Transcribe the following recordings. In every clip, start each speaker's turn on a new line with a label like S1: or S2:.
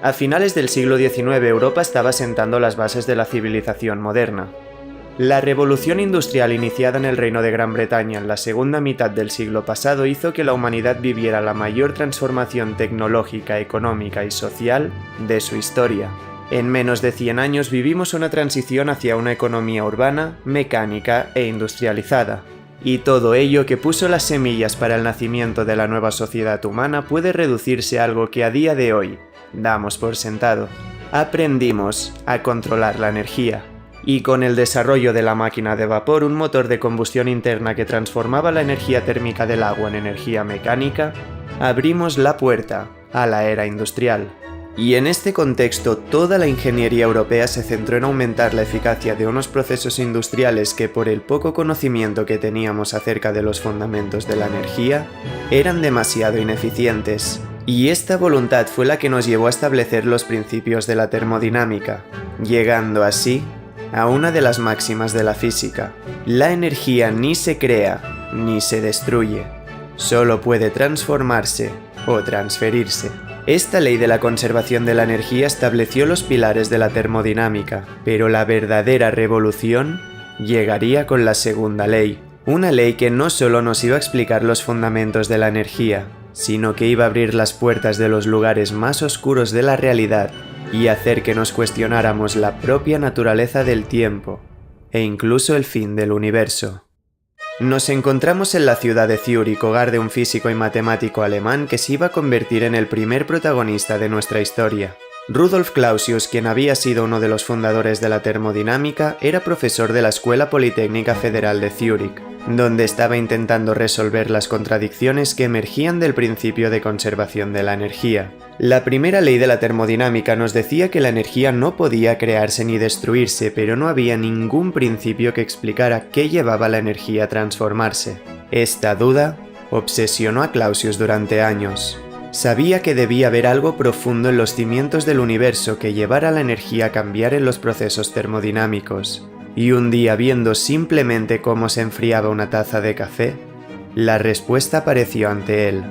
S1: A finales del siglo XIX, Europa estaba sentando las bases de la civilización moderna. La revolución industrial iniciada en el Reino de Gran Bretaña en la segunda mitad del siglo pasado hizo que la humanidad viviera la mayor transformación tecnológica, económica y social de su historia. En menos de 100 años vivimos una transición hacia una economía urbana, mecánica e industrializada. Y todo ello que puso las semillas para el nacimiento de la nueva sociedad humana puede reducirse a algo que a día de hoy damos por sentado. Aprendimos a controlar la energía. Y con el desarrollo de la máquina de vapor, un motor de combustión interna que transformaba la energía térmica del agua en energía mecánica, abrimos la puerta a la era industrial. Y en este contexto, toda la ingeniería europea se centró en aumentar la eficacia de unos procesos industriales que, por el poco conocimiento que teníamos acerca de los fundamentos de la energía, eran demasiado ineficientes. Y esta voluntad fue la que nos llevó a establecer los principios de la termodinámica, llegando así a una de las máximas de la física. La energía ni se crea ni se destruye, solo puede transformarse o transferirse. Esta ley de la conservación de la energía estableció los pilares de la termodinámica, pero la verdadera revolución llegaría con la segunda ley, una ley que no solo nos iba a explicar los fundamentos de la energía, sino que iba a abrir las puertas de los lugares más oscuros de la realidad y hacer que nos cuestionáramos la propia naturaleza del tiempo e incluso el fin del universo. Nos encontramos en la ciudad de Zúrich, hogar de un físico y matemático alemán que se iba a convertir en el primer protagonista de nuestra historia. Rudolf Clausius, quien había sido uno de los fundadores de la termodinámica, era profesor de la Escuela Politécnica Federal de Zúrich, donde estaba intentando resolver las contradicciones que emergían del principio de conservación de la energía. La primera ley de la termodinámica nos decía que la energía no podía crearse ni destruirse, pero no había ningún principio que explicara qué llevaba la energía a transformarse. Esta duda obsesionó a Clausius durante años. Sabía que debía haber algo profundo en los cimientos del universo que llevara a la energía a cambiar en los procesos termodinámicos. Y un día, viendo simplemente cómo se enfriaba una taza de café, la respuesta apareció ante él.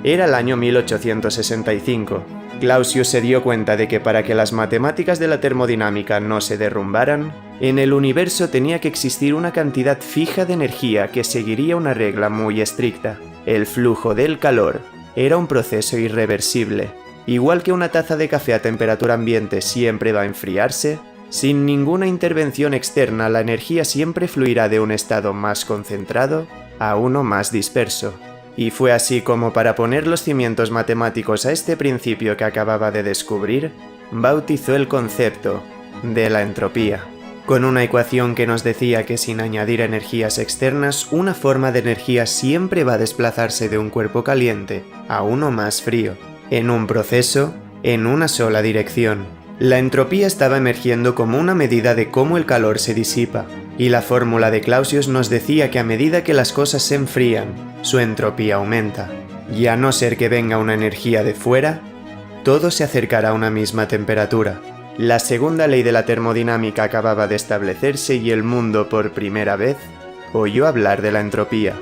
S1: Era el año 1865. Clausius se dio cuenta de que para que las matemáticas de la termodinámica no se derrumbaran, en el universo tenía que existir una cantidad fija de energía que seguiría una regla muy estricta. El flujo del calor era un proceso irreversible. Igual que una taza de café a temperatura ambiente siempre va a enfriarse, sin ninguna intervención externa la energía siempre fluirá de un estado más concentrado a uno más disperso. Y fue así como, para poner los cimientos matemáticos a este principio que acababa de descubrir, bautizó el concepto de la entropía, con una ecuación que nos decía que sin añadir energías externas, una forma de energía siempre va a desplazarse de un cuerpo caliente a uno más frío, en un proceso en una sola dirección. La entropía estaba emergiendo como una medida de cómo el calor se disipa, y la fórmula de Clausius nos decía que a medida que las cosas se enfrían, su entropía aumenta. Y a no ser que venga una energía de fuera, todo se acercará a una misma temperatura. La segunda ley de la termodinámica acababa de establecerse y el mundo por primera vez oyó hablar de la entropía.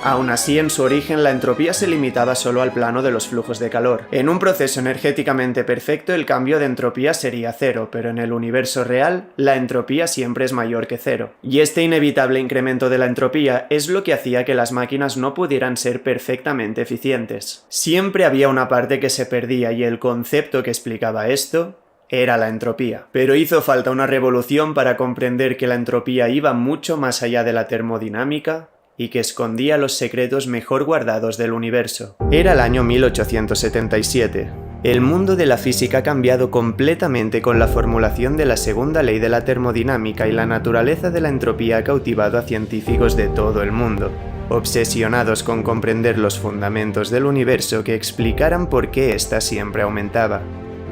S1: Aún así, en su origen, la entropía se limitaba solo al plano de los flujos de calor. En un proceso energéticamente perfecto, el cambio de entropía sería cero, pero en el universo real, la entropía siempre es mayor que cero. Y este inevitable incremento de la entropía es lo que hacía que las máquinas no pudieran ser perfectamente eficientes. Siempre había una parte que se perdía y el concepto que explicaba esto era la entropía. Pero hizo falta una revolución para comprender que la entropía iba mucho más allá de la termodinámica y que escondía los secretos mejor guardados del universo. Era el año 1877. El mundo de la física ha cambiado completamente con la formulación de la segunda ley de la termodinámica y la naturaleza de la entropía ha cautivado a científicos de todo el mundo, obsesionados con comprender los fundamentos del universo que explicaran por qué ésta siempre aumentaba.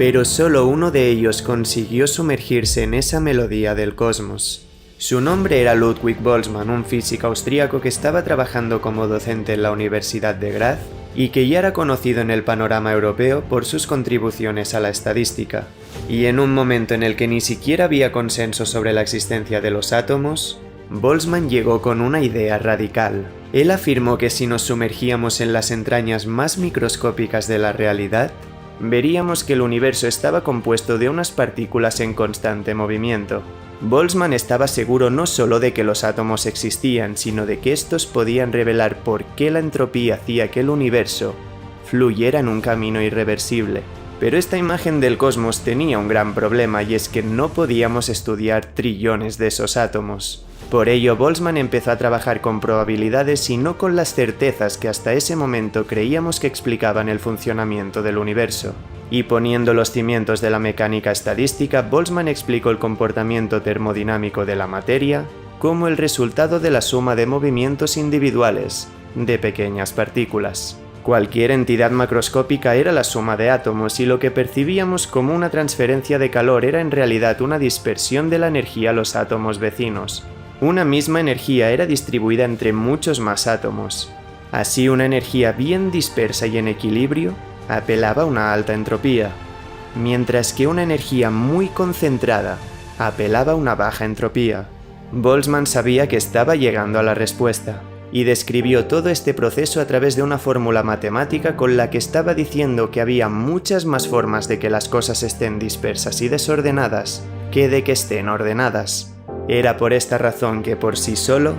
S1: Pero solo uno de ellos consiguió sumergirse en esa melodía del cosmos. Su nombre era Ludwig Boltzmann, un físico austríaco que estaba trabajando como docente en la Universidad de Graz y que ya era conocido en el panorama europeo por sus contribuciones a la estadística. Y en un momento en el que ni siquiera había consenso sobre la existencia de los átomos, Boltzmann llegó con una idea radical. Él afirmó que si nos sumergíamos en las entrañas más microscópicas de la realidad, veríamos que el universo estaba compuesto de unas partículas en constante movimiento. Boltzmann estaba seguro no solo de que los átomos existían, sino de que estos podían revelar por qué la entropía hacía que el universo fluyera en un camino irreversible. Pero esta imagen del cosmos tenía un gran problema, y es que no podíamos estudiar trillones de esos átomos. Por ello, Boltzmann empezó a trabajar con probabilidades y no con las certezas que hasta ese momento creíamos que explicaban el funcionamiento del universo. Y poniendo los cimientos de la mecánica estadística, Boltzmann explicó el comportamiento termodinámico de la materia como el resultado de la suma de movimientos individuales de pequeñas partículas. Cualquier entidad macroscópica era la suma de átomos, y lo que percibíamos como una transferencia de calor era en realidad una dispersión de la energía a los átomos vecinos. Una misma energía era distribuida entre muchos más átomos. Así, una energía bien dispersa y en equilibrio apelaba a una alta entropía, mientras que una energía muy concentrada apelaba a una baja entropía. Boltzmann sabía que estaba llegando a la respuesta, y describió todo este proceso a través de una fórmula matemática con la que estaba diciendo que había muchas más formas de que las cosas estén dispersas y desordenadas que de que estén ordenadas. Era por esta razón que por sí solo,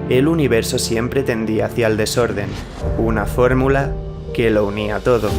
S1: el universo siempre tendía hacia el desorden, una fórmula que lo unía todo.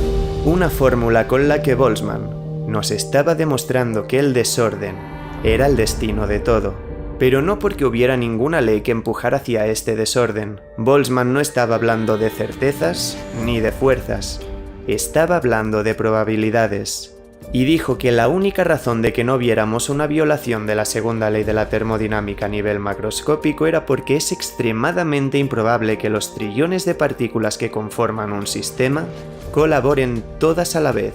S1: Una fórmula con la que Boltzmann nos estaba demostrando que el desorden era el destino de todo. Pero no porque hubiera ninguna ley que empujara hacia este desorden. Boltzmann no estaba hablando de certezas ni de fuerzas. Estaba hablando de probabilidades. Y dijo que la única razón de que no viéramos una violación de la segunda ley de la termodinámica a nivel macroscópico era porque es extremadamente improbable que los trillones de partículas que conforman un sistema colaboren todas a la vez,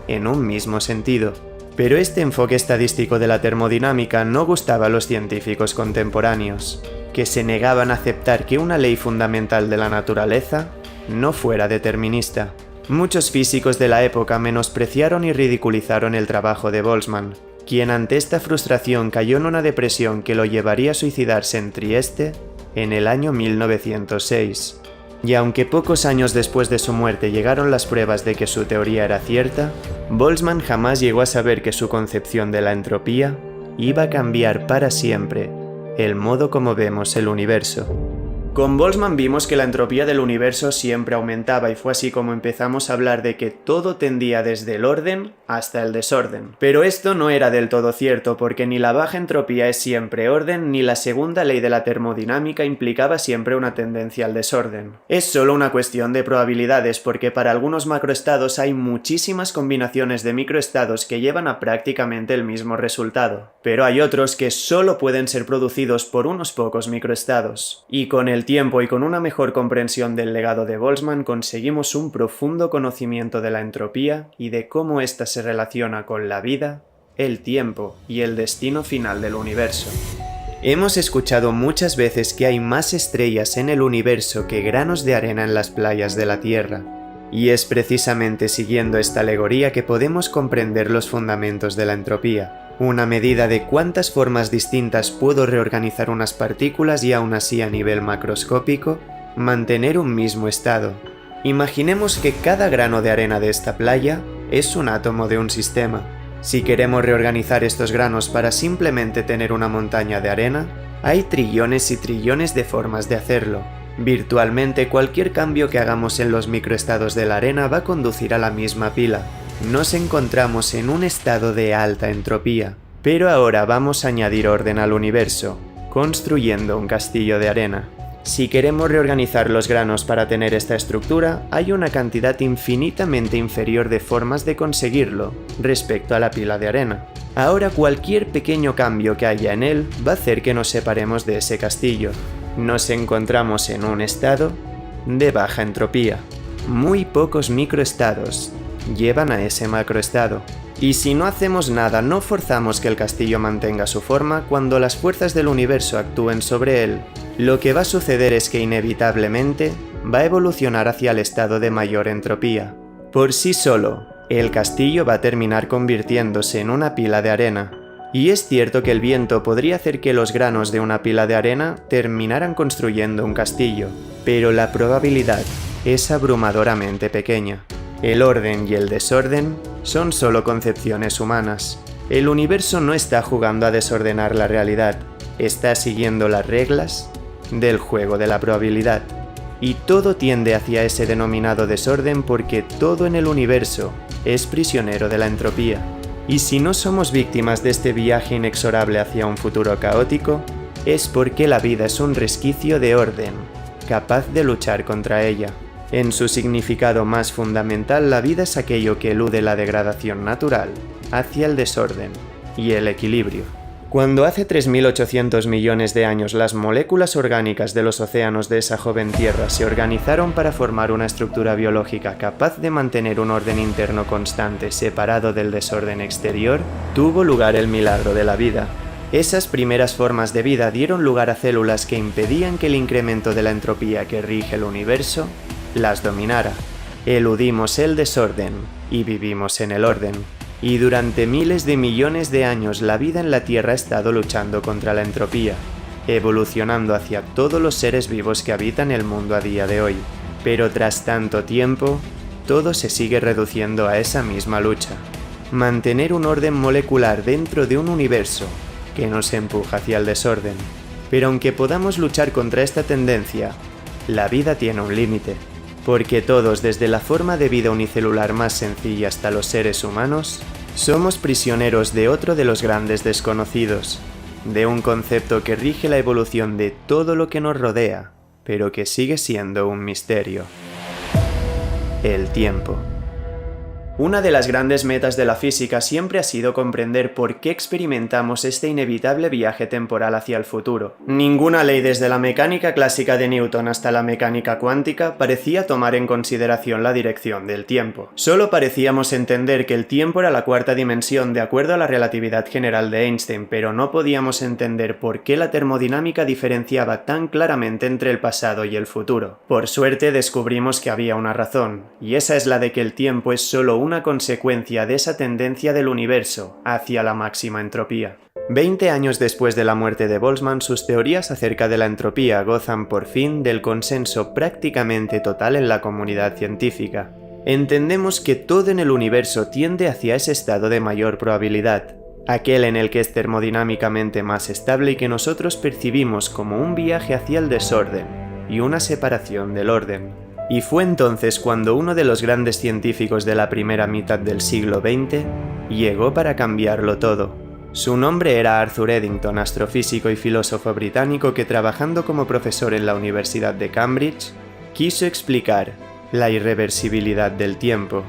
S1: en un mismo sentido. Pero este enfoque estadístico de la termodinámica no gustaba a los científicos contemporáneos, que se negaban a aceptar que una ley fundamental de la naturaleza no fuera determinista. Muchos físicos de la época menospreciaron y ridiculizaron el trabajo de Boltzmann, quien ante esta frustración cayó en una depresión que lo llevaría a suicidarse en Trieste en el año 1906. Y aunque pocos años después de su muerte llegaron las pruebas de que su teoría era cierta, Boltzmann jamás llegó a saber que su concepción de la entropía iba a cambiar para siempre el modo como vemos el universo. Con Boltzmann vimos que la entropía del universo siempre aumentaba, y fue así como empezamos a hablar de que todo tendía desde el orden hasta el desorden. Pero esto no era del todo cierto, porque ni la baja entropía es siempre orden, ni la segunda ley de la termodinámica implicaba siempre una tendencia al desorden. Es solo una cuestión de probabilidades, porque para algunos macroestados hay muchísimas combinaciones de microestados que llevan a prácticamente el mismo resultado. Pero hay otros que solo pueden ser producidos por unos pocos microestados. Y con el tiempo y con una mejor comprensión del legado de Boltzmann conseguimos un profundo conocimiento de la entropía y de cómo ésta se relaciona con la vida, el tiempo y el destino final del universo. Hemos escuchado muchas veces que hay más estrellas en el universo que granos de arena en las playas de la Tierra, y es precisamente siguiendo esta alegoría que podemos comprender los fundamentos de la entropía. Una medida de cuántas formas distintas puedo reorganizar unas partículas y aún así a nivel macroscópico, mantener un mismo estado. Imaginemos que cada grano de arena de esta playa es un átomo de un sistema. Si queremos reorganizar estos granos para simplemente tener una montaña de arena, hay trillones y trillones de formas de hacerlo. Virtualmente cualquier cambio que hagamos en los microestados de la arena va a conducir a la misma pila. Nos encontramos en un estado de alta entropía, pero ahora vamos a añadir orden al universo, construyendo un castillo de arena. Si queremos reorganizar los granos para tener esta estructura, hay una cantidad infinitamente inferior de formas de conseguirlo respecto a la pila de arena. Ahora cualquier pequeño cambio que haya en él va a hacer que nos separemos de ese castillo. Nos encontramos en un estado de baja entropía. Muy pocos microestados llevan a ese macroestado. Y si no hacemos nada, no forzamos que el castillo mantenga su forma, cuando las fuerzas del universo actúen sobre él, lo que va a suceder es que inevitablemente va a evolucionar hacia el estado de mayor entropía. Por sí solo, el castillo va a terminar convirtiéndose en una pila de arena. Y es cierto que el viento podría hacer que los granos de una pila de arena terminaran construyendo un castillo, pero la probabilidad es abrumadoramente pequeña. El orden y el desorden son solo concepciones humanas. El universo no está jugando a desordenar la realidad, está siguiendo las reglas del juego de la probabilidad. Y todo tiende hacia ese denominado desorden porque todo en el universo es prisionero de la entropía. Y si no somos víctimas de este viaje inexorable hacia un futuro caótico, es porque la vida es un resquicio de orden, capaz de luchar contra ella. En su significado más fundamental, la vida es aquello que elude la degradación natural hacia el desorden y el equilibrio. Cuando hace 3.800 millones de años las moléculas orgánicas de los océanos de esa joven Tierra se organizaron para formar una estructura biológica capaz de mantener un orden interno constante separado del desorden exterior, tuvo lugar el milagro de la vida. Esas primeras formas de vida dieron lugar a células que impedían que el incremento de la entropía que rige el universo las dominara. Eludimos el desorden y vivimos en el orden. Y durante miles de millones de años la vida en la Tierra ha estado luchando contra la entropía, evolucionando hacia todos los seres vivos que habitan el mundo a día de hoy. Pero tras tanto tiempo, todo se sigue reduciendo a esa misma lucha. Mantener un orden molecular dentro de un universo que nos empuja hacia el desorden. Pero aunque podamos luchar contra esta tendencia, la vida tiene un límite. Porque todos, desde la forma de vida unicelular más sencilla hasta los seres humanos, somos prisioneros de otro de los grandes desconocidos, de un concepto que rige la evolución de todo lo que nos rodea, pero que sigue siendo un misterio: el tiempo. Una de las grandes metas de la física siempre ha sido comprender por qué experimentamos este inevitable viaje temporal hacia el futuro. Ninguna ley, desde la mecánica clásica de Newton hasta la mecánica cuántica, parecía tomar en consideración la dirección del tiempo. Solo parecíamos entender que el tiempo era la cuarta dimensión de acuerdo a la relatividad general de Einstein, pero no podíamos entender por qué la termodinámica diferenciaba tan claramente entre el pasado y el futuro. Por suerte descubrimos que había una razón, y esa es la de que el tiempo es solo una consecuencia de esa tendencia del universo hacia la máxima entropía. 20 años después de la muerte de Boltzmann, sus teorías acerca de la entropía gozan por fin del consenso prácticamente total en la comunidad científica. Entendemos que todo en el universo tiende hacia ese estado de mayor probabilidad, aquel en el que es termodinámicamente más estable y que nosotros percibimos como un viaje hacia el desorden y una separación del orden. Y fue entonces cuando uno de los grandes científicos de la primera mitad del siglo XX llegó para cambiarlo todo. Su nombre era Arthur Eddington, astrofísico y filósofo británico que, trabajando como profesor en la Universidad de Cambridge, quiso explicar la irreversibilidad del tiempo.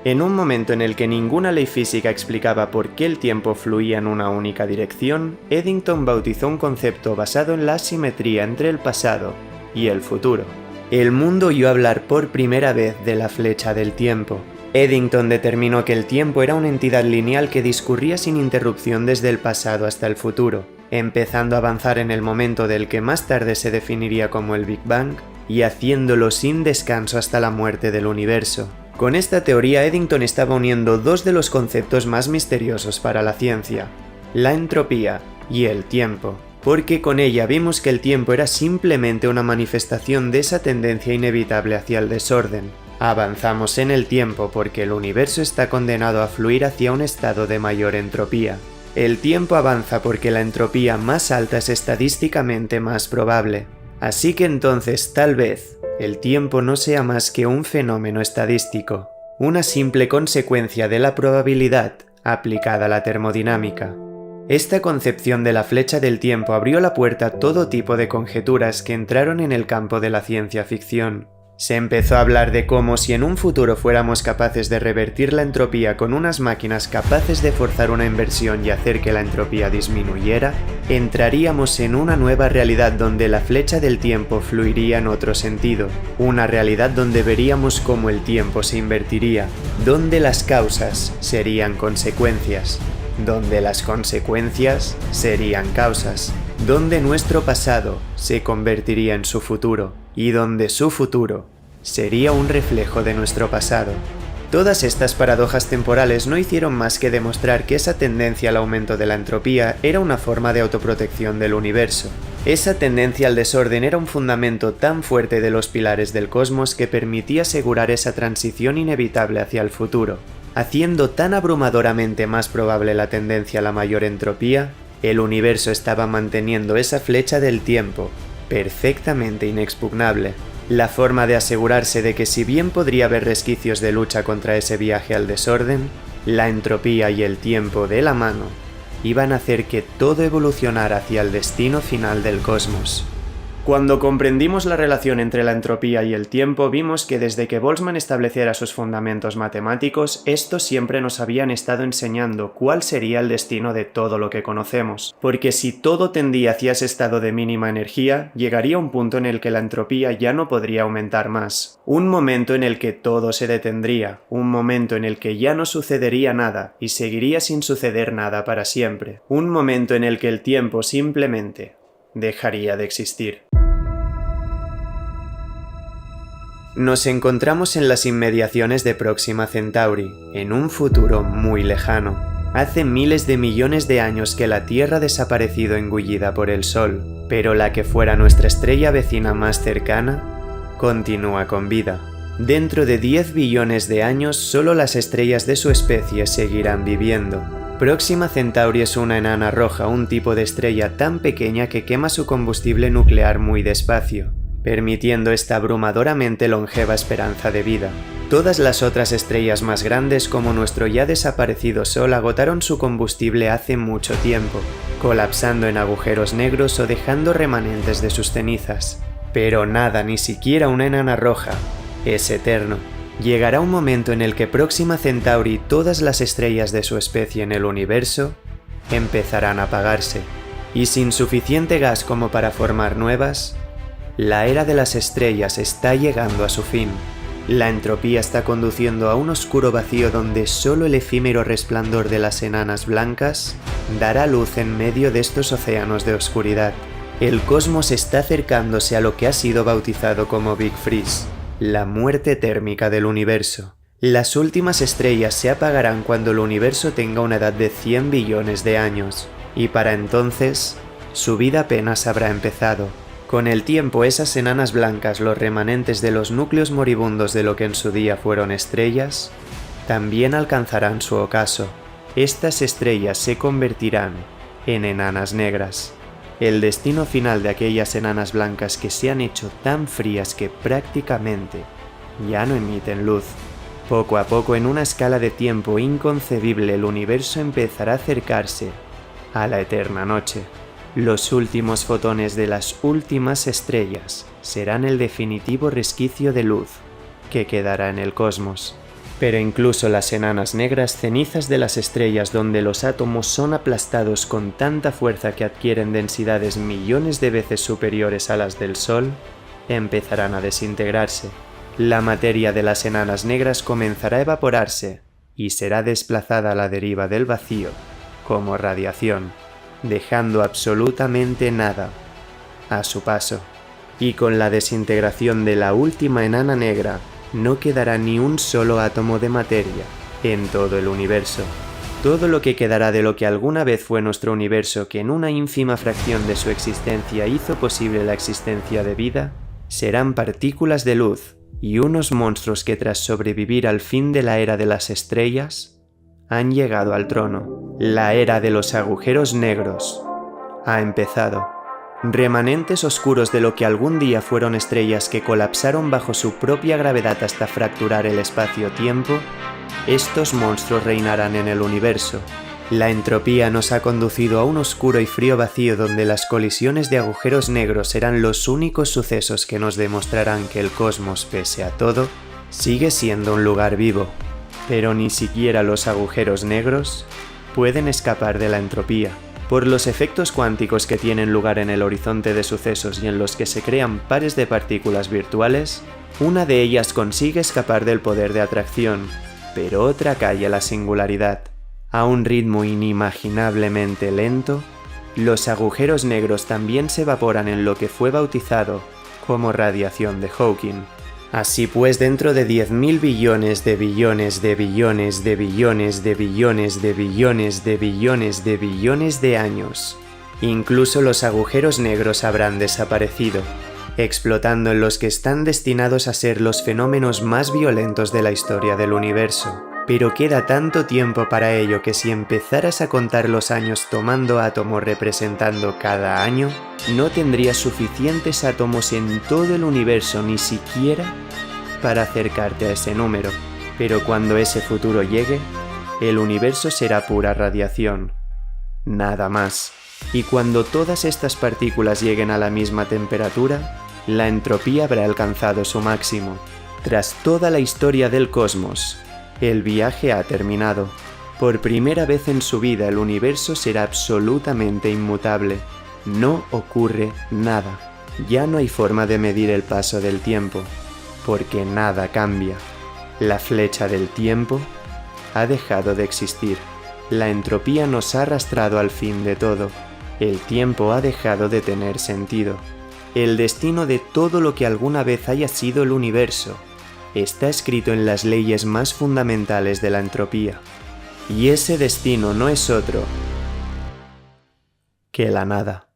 S1: En un momento en el que ninguna ley física explicaba por qué el tiempo fluía en una única dirección, Eddington bautizó un concepto basado en la asimetría entre el pasado y el futuro. El mundo oyó hablar por primera vez de la flecha del tiempo. Eddington determinó que el tiempo era una entidad lineal que discurría sin interrupción desde el pasado hasta el futuro, empezando a avanzar en el momento del que más tarde se definiría como el Big Bang, y haciéndolo sin descanso hasta la muerte del universo. Con esta teoría, Eddington estaba uniendo dos de los conceptos más misteriosos para la ciencia: la entropía y el tiempo. Porque con ella vimos que el tiempo era simplemente una manifestación de esa tendencia inevitable hacia el desorden. Avanzamos en el tiempo porque el universo está condenado a fluir hacia un estado de mayor entropía. El tiempo avanza porque la entropía más alta es estadísticamente más probable. Así que entonces, tal vez, el tiempo no sea más que un fenómeno estadístico, una simple consecuencia de la probabilidad aplicada a la termodinámica. Esta concepción de la flecha del tiempo abrió la puerta a todo tipo de conjeturas que entraron en el campo de la ciencia ficción. Se empezó a hablar de cómo, si en un futuro fuéramos capaces de revertir la entropía con unas máquinas capaces de forzar una inversión y hacer que la entropía disminuyera, entraríamos en una nueva realidad donde la flecha del tiempo fluiría en otro sentido, una realidad donde veríamos cómo el tiempo se invertiría, donde las causas serían consecuencias, donde las consecuencias serían causas, donde nuestro pasado se convertiría en su futuro y donde su futuro sería un reflejo de nuestro pasado. Todas estas paradojas temporales no hicieron más que demostrar que esa tendencia al aumento de la entropía era una forma de autoprotección del universo. Esa tendencia al desorden era un fundamento tan fuerte de los pilares del cosmos que permitía asegurar esa transición inevitable hacia el futuro. Haciendo tan abrumadoramente más probable la tendencia a la mayor entropía, el universo estaba manteniendo esa flecha del tiempo, perfectamente inexpugnable. La forma de asegurarse de que si bien podría haber resquicios de lucha contra ese viaje al desorden, la entropía y el tiempo de la mano iban a hacer que todo evolucionara hacia el destino final del cosmos. Cuando comprendimos la relación entre la entropía y el tiempo, vimos que desde que Boltzmann estableciera sus fundamentos matemáticos, estos siempre nos habían estado enseñando cuál sería el destino de todo lo que conocemos. Porque si todo tendía hacia ese estado de mínima energía, llegaría un punto en el que la entropía ya no podría aumentar más. Un momento en el que todo se detendría, un momento en el que ya no sucedería nada y seguiría sin suceder nada para siempre. Un momento en el que el tiempo simplemente dejaría de existir. Nos encontramos en las inmediaciones de Próxima Centauri, en un futuro muy lejano. Hace miles de millones de años que la Tierra ha desaparecido engullida por el Sol, pero la que fuera nuestra estrella vecina más cercana continúa con vida. Dentro de 10 billones de años, solo las estrellas de su especie seguirán viviendo. Próxima Centauri es una enana roja, un tipo de estrella tan pequeña que quema su combustible nuclear muy despacio, permitiendo esta abrumadoramente longeva esperanza de vida. Todas las otras estrellas más grandes, como nuestro ya desaparecido Sol, agotaron su combustible hace mucho tiempo, colapsando en agujeros negros o dejando remanentes de sus cenizas. Pero nada, ni siquiera una enana roja, es eterno. Llegará un momento en el que Próxima Centauri y todas las estrellas de su especie en el universo empezarán a apagarse, y sin suficiente gas como para formar nuevas, la era de las estrellas está llegando a su fin. La entropía está conduciendo a un oscuro vacío donde solo el efímero resplandor de las enanas blancas dará luz en medio de estos océanos de oscuridad. El cosmos está acercándose a lo que ha sido bautizado como Big Freeze, la muerte térmica del universo. Las últimas estrellas se apagarán cuando el universo tenga una edad de 100 billones de años, y para entonces, su vida apenas habrá empezado. Con el tiempo, esas enanas blancas, los remanentes de los núcleos moribundos de lo que en su día fueron estrellas, también alcanzarán su ocaso. Estas estrellas se convertirán en enanas negras. El destino final de aquellas enanas blancas que se han hecho tan frías que prácticamente ya no emiten luz. Poco a poco, en una escala de tiempo inconcebible, el universo empezará a acercarse a la eterna noche. Los últimos fotones de las últimas estrellas serán el definitivo resquicio de luz que quedará en el cosmos. Pero incluso las enanas negras, cenizas de las estrellas donde los átomos son aplastados con tanta fuerza que adquieren densidades millones de veces superiores a las del Sol, empezarán a desintegrarse. La materia de las enanas negras comenzará a evaporarse y será desplazada a la deriva del vacío como radiación, dejando absolutamente nada a su paso. Y con la desintegración de la última enana negra, no quedará ni un solo átomo de materia en todo el universo. Todo lo que quedará de lo que alguna vez fue nuestro universo, que en una ínfima fracción de su existencia hizo posible la existencia de vida, serán partículas de luz y unos monstruos que, tras sobrevivir al fin de la era de las estrellas, han llegado al trono. La era de los agujeros negros ha empezado. Remanentes oscuros de lo que algún día fueron estrellas que colapsaron bajo su propia gravedad hasta fracturar el espacio-tiempo, estos monstruos reinarán en el universo. La entropía nos ha conducido a un oscuro y frío vacío donde las colisiones de agujeros negros serán los únicos sucesos que nos demostrarán que el cosmos, pese a todo, sigue siendo un lugar vivo. Pero ni siquiera los agujeros negros pueden escapar de la entropía. Por los efectos cuánticos que tienen lugar en el horizonte de sucesos y en los que se crean pares de partículas virtuales, una de ellas consigue escapar del poder de atracción, pero otra cae a la singularidad. A un ritmo inimaginablemente lento, los agujeros negros también se evaporan en lo que fue bautizado como radiación de Hawking. Así pues, dentro de 10.000 billones de billones de billones de billones de billones de billones de billones de billones de años, Incluso los agujeros negros habrán desaparecido, explotando en los que están destinados a ser los fenómenos más violentos de la historia del universo. Pero queda tanto tiempo para ello que si empezaras a contar los años tomando átomos representando cada año, no tendrías suficientes átomos en todo el universo ni siquiera para acercarte a ese número. Pero cuando ese futuro llegue, el universo será pura radiación. Nada más. Y cuando todas estas partículas lleguen a la misma temperatura, la entropía habrá alcanzado su máximo. Tras toda la historia del cosmos, el viaje ha terminado. Por primera vez en su vida el universo será absolutamente inmutable. No ocurre nada. Ya no hay forma de medir el paso del tiempo, porque nada cambia. La flecha del tiempo ha dejado de existir. La entropía nos ha arrastrado al fin de todo. El tiempo ha dejado de tener sentido. El destino de todo lo que alguna vez haya sido el universo está escrito en las leyes más fundamentales de la entropía. Y ese destino no es otro que la nada.